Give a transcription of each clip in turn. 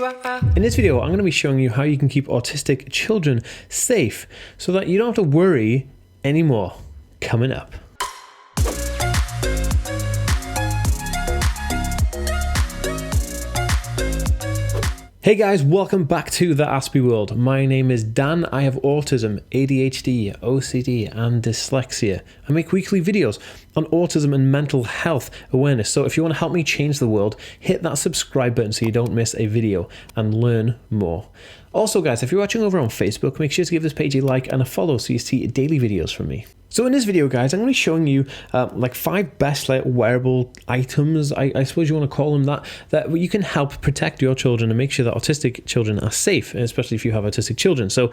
In this video, I'm going to be showing you how you can keep autistic children safe so that you don't have to worry anymore. Coming up. Hey guys, welcome back to the Aspie world. My name is Dan. I have autism, ADHD, OCD, and dyslexia. I make weekly videos on autism and mental health awareness. So if you want to help me change the world, hit that subscribe button so you don't miss a video and learn more. Also guys, if you're watching over on Facebook, make sure to give this page a like and a follow so you see daily videos from me. So in this video guys, I'm going to be showing you like 5 best wearable items, I suppose you want to call them that you can help protect your children and make sure that autistic children are safe, especially if you have autistic children. So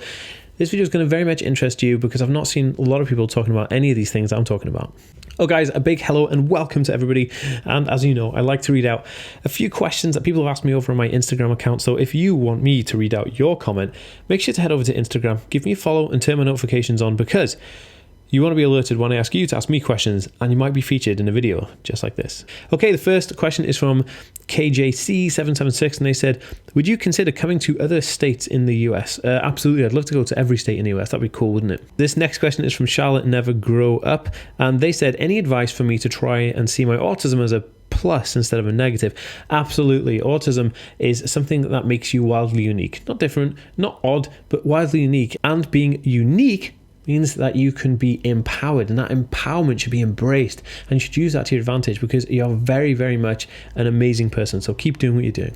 this video is going to very much interest you because I've not seen a lot of people talking about any of these things that I'm talking about. Oh guys, a big hello and welcome to everybody. And as you know, I like to read out a few questions that people have asked me over on my Instagram account. So if you want me to read out your comment, make sure to head over to Instagram, give me a follow and turn my notifications on because you want to be alerted when I ask you to ask me questions and you might be featured in a video just like this. Okay, the first question is from KJC776 and they said, would you consider coming to other states in the US? Absolutely, I'd love to go to every state in the US. That'd be cool, wouldn't it? This next question is from Charlotte Never Grow Up and they said, any advice for me to try and see my autism as a plus instead of a negative? Absolutely. Autism is something that makes you wildly unique. Not different, not odd, but wildly unique. And being unique means that you can be empowered, and that empowerment should be embraced, and you should use that to your advantage because you're very, very much an amazing person. So keep doing what you're doing.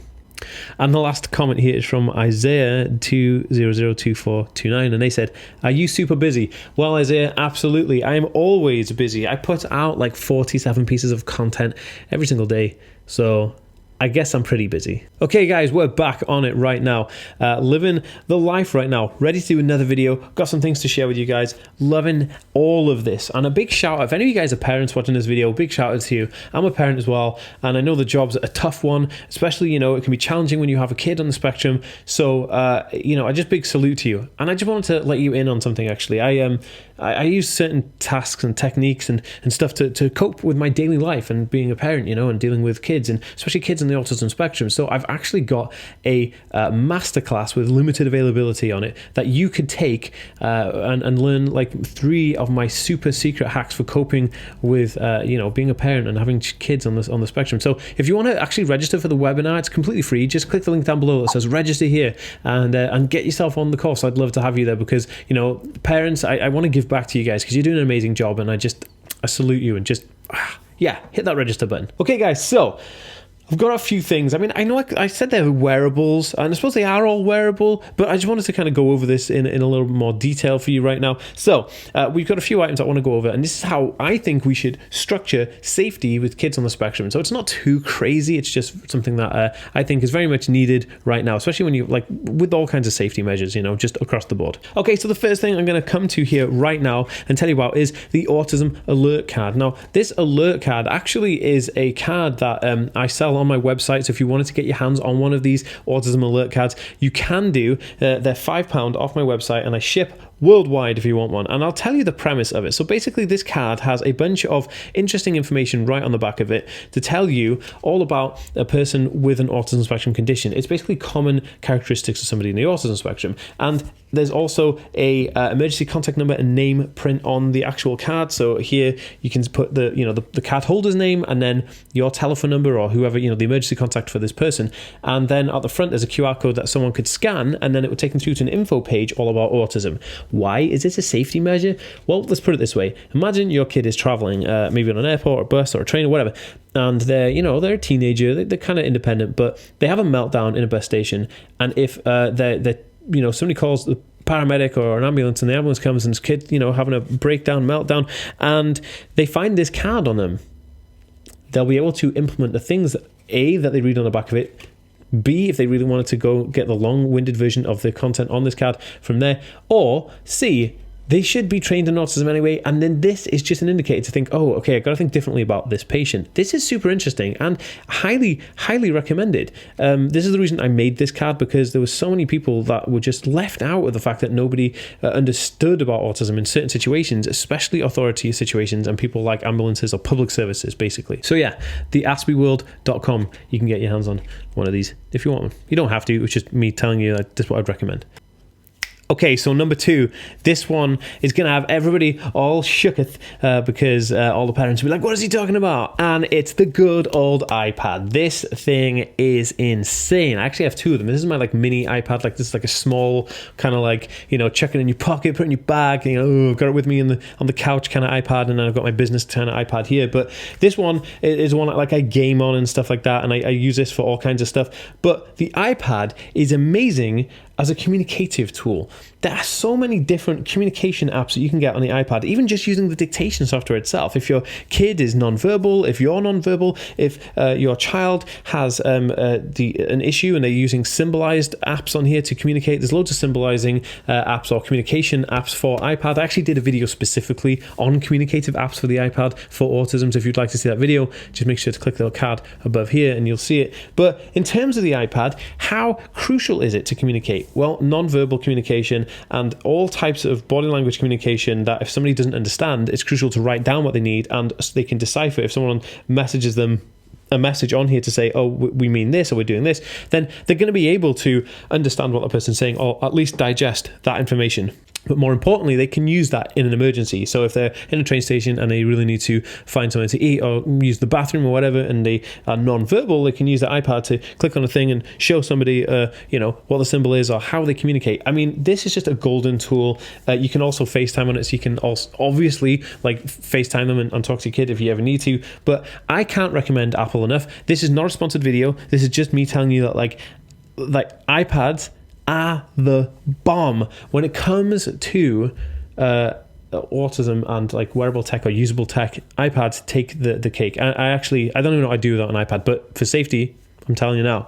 And the last comment here is from Isaiah 2002429 and they said, are you super busy? Well, Isaiah, absolutely. I am always busy. I put out like 47 pieces of content every single day. So I guess I'm pretty busy. Okay guys, we're back on it right now. Living the life right now. Ready to do another video. Got some things to share with you guys. Loving all of this. And a big shout out, if any of you guys are parents watching this video, big shout out to you. I'm a parent as well. And I know the job's a tough one, especially, it can be challenging when you have a kid on the spectrum. So, I just big salute to you. And I just wanted to let you in on something actually. I use certain tasks and techniques and stuff to cope with my daily life and being a parent, and dealing with kids and especially kids in the autism spectrum. So I've actually got a masterclass with limited availability on it that you could take and learn like 3 of my super secret hacks for coping with being a parent and having kids on the spectrum. So if you want to actually register for the webinar, it's completely free. Just click the link down below that says register here and get yourself on the course. I'd love to have you there because parents, I want to give back to you guys because you're doing an amazing job and I salute you and just hit that register button. Okay guys, so I've got a few things. I mean, I know I said they're wearables, and I suppose they are all wearable, but I just wanted to kind of go over this in a little more detail for you right now. So we've got a few items I want to go over, and this is how I think we should structure safety with kids on the spectrum. So it's not too crazy. It's just something that I think is very much needed right now, especially when you with all kinds of safety measures, just across the board. Okay, so the first thing I'm going to come to here right now and tell you about is the Autism Alert Card. Now, this alert card actually is a card that I sell on my website. So if you wanted to get your hands on one of these autism alert cards, you can do. They're £5 off my website and I ship worldwide if you want one. And I'll tell you the premise of it. So basically this card has a bunch of interesting information right on the back of it to tell you all about a person with an autism spectrum condition. It's basically common characteristics of somebody in the autism spectrum. And there's also a emergency contact number and name print on the actual card. So here you can put the card holder's name and then your telephone number or whoever, the emergency contact for this person. And then at the front, there's a QR code that someone could scan and then it would take them through to an info page all about autism. Why? Is this a safety measure? Well, let's put it this way. Imagine your kid is traveling, maybe on an airport or a bus or a train or whatever, and they're a teenager, they're kind of independent, but they have a meltdown in a bus station. And if somebody calls the paramedic or an ambulance and the ambulance comes and this kid, having a meltdown, and they find this card on them, they'll be able to implement the things that they read on the back of it, B, if they really wanted to go get the long-winded version of the content on this card from there, or C, they should be trained in autism anyway. And then this is just an indicator to think, oh, okay, I got to think differently about this patient. This is super interesting and highly recommended. This is the reason I made this card, because there were so many people that were just left out of the fact that nobody understood about autism in certain situations, especially authority situations and people like ambulances or public services, basically. So yeah, the aspieworld.com, you can get your hands on one of these if you want one. You don't have to, it's just me telling you that this is what I'd recommend. Okay, so number 2, this one is going to have everybody all shooketh because all the parents will be like, what is he talking about? And it's the good old iPad. This thing is insane. I actually have 2 of them. This is my like mini iPad. Like this is like a small kind of like, you know, chuck it in your pocket, put it in your bag, you know, got it with me on the couch kind of iPad, and then I've got my business kind of iPad here. But this one is one that like I game on and stuff like that, and I use this for all kinds of stuff. But the iPad is amazing as a communicative tool. There are so many different communication apps that you can get on the iPad, even just using the dictation software itself. If your kid is nonverbal, if you're nonverbal, if your child has an issue and they're using symbolized apps on here to communicate, there's loads of symbolizing apps or communication apps for iPad. I actually did a video specifically on communicative apps for the iPad for autism, so if you'd like to see that video, just make sure to click the card above here and you'll see it. But in terms of the iPad, how crucial is it to communicate? Well, nonverbal communication and all types of body language communication that if somebody doesn't understand, it's crucial to write down what they need and so they can decipher. If someone messages them a message on here to say, oh, we mean this or we're doing this, then they're going to be able to understand what the person's saying or at least digest that information. But more importantly, they can use that in an emergency. So if they're in a train station and they really need to find somewhere to eat or use the bathroom or whatever, and they are non-verbal, they can use the iPad to click on a thing and show somebody, what the symbol is or how they communicate. I mean, this is just a golden tool. You can also FaceTime on it, so you can also obviously like FaceTime them and talk to your kid if you ever need to. But I can't recommend Apple enough. This is not a sponsored video. This is just me telling you that like iPads are the bomb when it comes to autism and like wearable tech or usable tech. iPads take the cake. I don't even know what I do without an iPad, but for safety, I'm telling you now,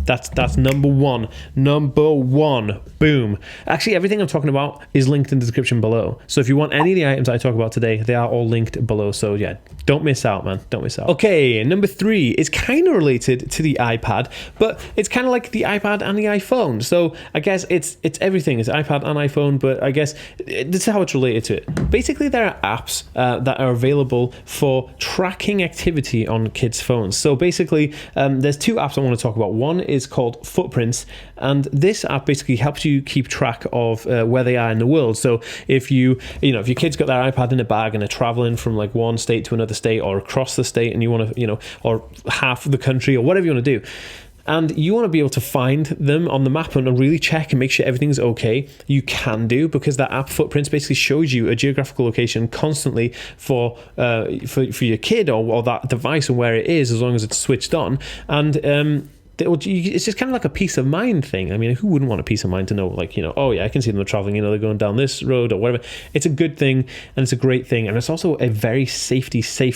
that's number one. Boom. Actually, everything I'm talking about is linked in the description below. So if you want any of the items I talk about today, they are all linked below. So yeah, don't miss out, man. Don't miss out. Okay, number 3 is kind of related to the iPad, but it's kind of like the iPad and the iPhone. So I guess it's everything. It's iPad and iPhone, but I guess this is how it's related to it. Basically, there are apps that are available for tracking activity on kids' phones. So basically, there's 2 apps I want to talk about. One is called Footprints, and this app basically helps you keep track of where they are in the world. So if your kid's got their iPad in a bag and they're traveling from like one state to another state or across the state, and you want to, or half of the country or whatever you want to do, and you want to be able to find them on the map and really check and make sure everything's okay, you can do, because that app Footprints basically shows you a geographical location constantly for your kid or that device and where it is, as long as it's switched on. And it's just kind of like a peace of mind thing. I mean, who wouldn't want a peace of mind to know, like, oh yeah, I can see them traveling, they're going down this road or whatever. It's a good thing and it's a great thing, and it's also a very safe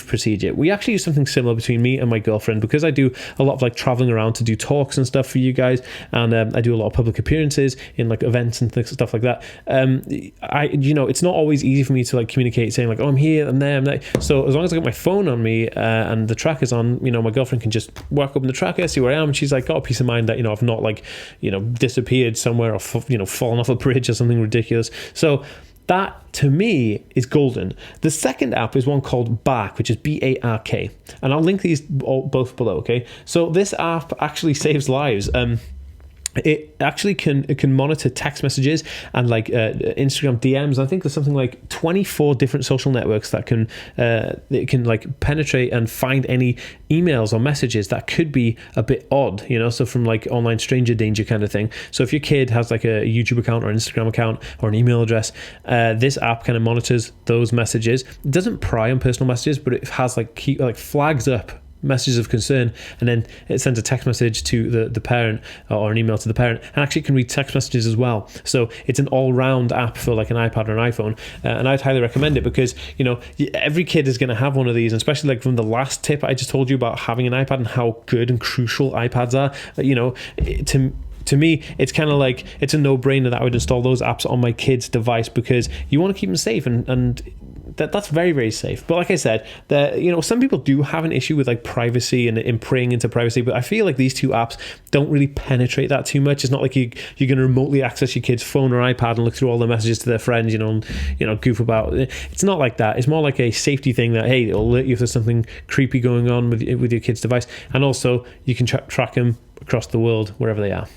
procedure. We actually use something similar between me and my girlfriend, because I do a lot of like traveling around to do talks and stuff for you guys, and I do a lot of public appearances in like events and stuff like that. It's not always easy for me to like communicate saying like, oh, I'm here, I'm there, I'm there. So as long as I got my phone on me and the tracker's on, my girlfriend can just work up in the tracker, see where I am, and she's like got a peace of mind that I've not like disappeared somewhere or fallen off a bridge or something ridiculous. So that to me is golden. The second app is one called Bark, which is BARK, and I'll link these both below. Okay, so this app actually saves lives. It actually can monitor text messages and like Instagram DMs. I think there's something like 24 different social networks that it can like penetrate and find any emails or messages that could be a bit odd, so from like online stranger danger kind of thing. So if your kid has like a YouTube account or an Instagram account or an email address, this app kind of monitors those messages. It doesn't pry on personal messages, but it has like flags up messages of concern, and then it sends a text message to the parent or an email to the parent, and actually it can read text messages as well. So it's an all-round app for like an iPad or an iPhone, and I'd highly recommend it, because every kid is going to have one of these, and especially like from the last tip I just told you about having an iPad and how good and crucial iPads are, to me, it's kind of like, it's a no-brainer that I would install those apps on my kid's device, because you want to keep them safe, and that's very, very safe. But like I said, some people do have an issue with like privacy and preying into privacy, but I feel like these two apps don't really penetrate that too much. It's not like you're going to remotely access your kid's phone or iPad and look through all the messages to their friends, and goof about. It's not like that. It's more like a safety thing that, hey, it'll alert you if there's something creepy going on with your kid's device, and also you can track them across the world wherever they are.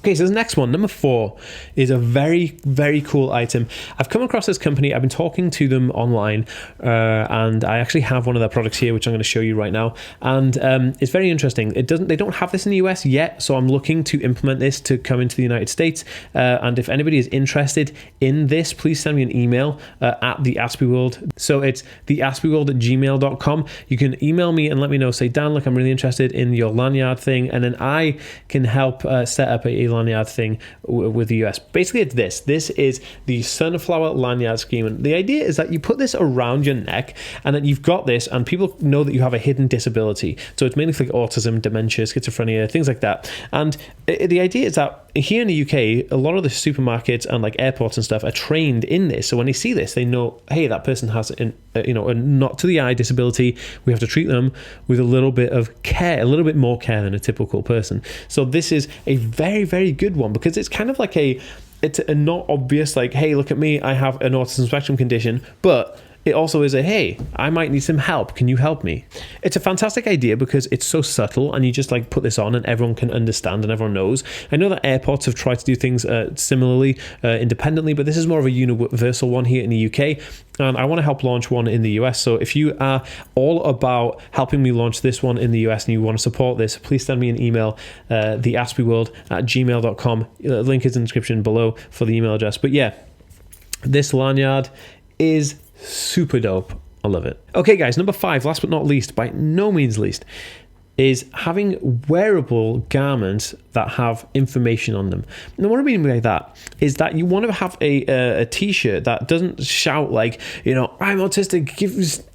Okay, so the next one, number 4, is a very, very cool item. I've come across this company. I've been talking to them online, and I actually have one of their products here, which I'm going to show you right now. And it's very interesting. They don't have this in the US yet, so I'm looking to implement this to come into the United States. And if anybody is interested in this, please send me an email at the Aspie World. So it's theaspieworld@gmail.com. You can email me and let me know. Say, Dan, look, I'm really interested in your lanyard thing, and then I can help set up a lanyard thing with the US. Basically, it's this. This is the Sunflower lanyard scheme, and the idea is that you put this around your neck, and then you've got this, and people know that you have a hidden disability. So it's mainly for like autism, dementia, schizophrenia, things like that. And the idea is that here in the UK, a lot of the supermarkets and like airports and stuff are trained in this. So when they see this, they know, hey, that person has a not to the eye disability. We have to treat them with a little bit of care, a little bit more care than a typical person. So this is a very, very good one, because it's kind of like it's a not obvious, like, hey, look at me, I have an autism spectrum condition, but it also is hey, I might need some help. Can you help me? It's a fantastic idea because it's so subtle, and you just like put this on and everyone can understand and everyone knows. I know that airports have tried to do things similarly, independently, but this is more of a universal one here in the UK. And I want to help launch one in the US. So if you are all about helping me launch this one in the US and you want to support this, please send me an email, theaspieworld@gmail.com. Link is in the description below for the email address. But yeah, this lanyard is super dope. I love it. Okay, guys, number 5, last but not least, by no means least, is having wearable garments that have information on them. Now, what I mean by that is that you want to have a t-shirt that doesn't shout like, I'm autistic,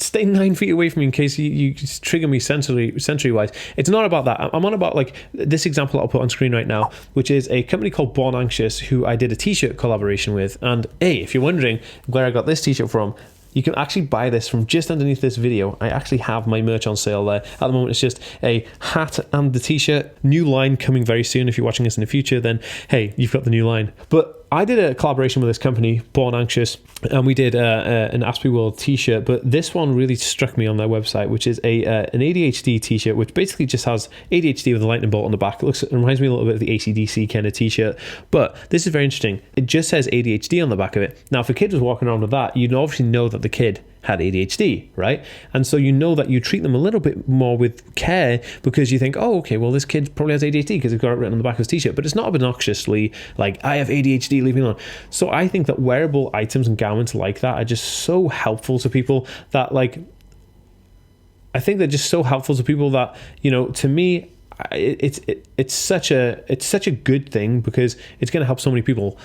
stay 9 feet away from me in case you trigger me sensory-wise. It's not about that. I'm on about like this example I'll put on screen right now, which is a company called Born Anxious, who I did a t-shirt collaboration with. And hey, if you're wondering where I got this t-shirt from, you can actually buy this from just underneath this video. I actually have my merch on sale there. At the moment, it's just a hat and the t-shirt. New line coming very soon. If you're watching this in the future, then hey, you've got the new line. But I did a collaboration with this company, Born Anxious, and we did an Aspie World t-shirt, but this one really struck me on their website, which is an ADHD t-shirt, which basically just has ADHD with a lightning bolt on the back. It reminds me a little bit of the AC/DC kind of t-shirt, but this is very interesting. It just says ADHD on the back of it. Now, if a kid was walking around with that, you'd obviously know that the kid had ADHD, right? And so you know that you treat them a little bit more with care, because you think, oh, okay, well, this kid probably has ADHD because they've got it written on the back of his t-shirt, but it's not obnoxiously like, I have ADHD, leave me alone. So I think that wearable items and garments like that are just so helpful to people that I think they're just so helpful to people that, to me, it's such a good thing, because it's going to help so many people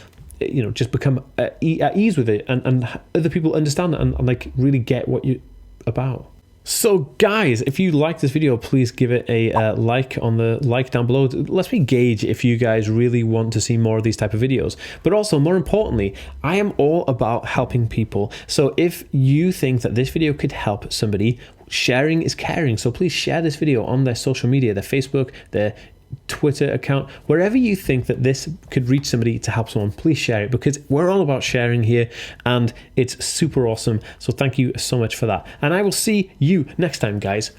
just become at ease with it, and other people understand it and like really get what you're about. So guys, if you like this video, please give it a like on the like down below. Let me gauge if you guys really want to see more of these type of videos. But also, more importantly, I am all about helping people. So if you think that this video could help somebody, sharing is caring. So please share this video on their social media, their Facebook, their Twitter account, wherever you think that this could reach somebody to help someone. Please share it, because we're all about sharing here, and it's super awesome. So thank you so much for that, and I will see you next time, guys.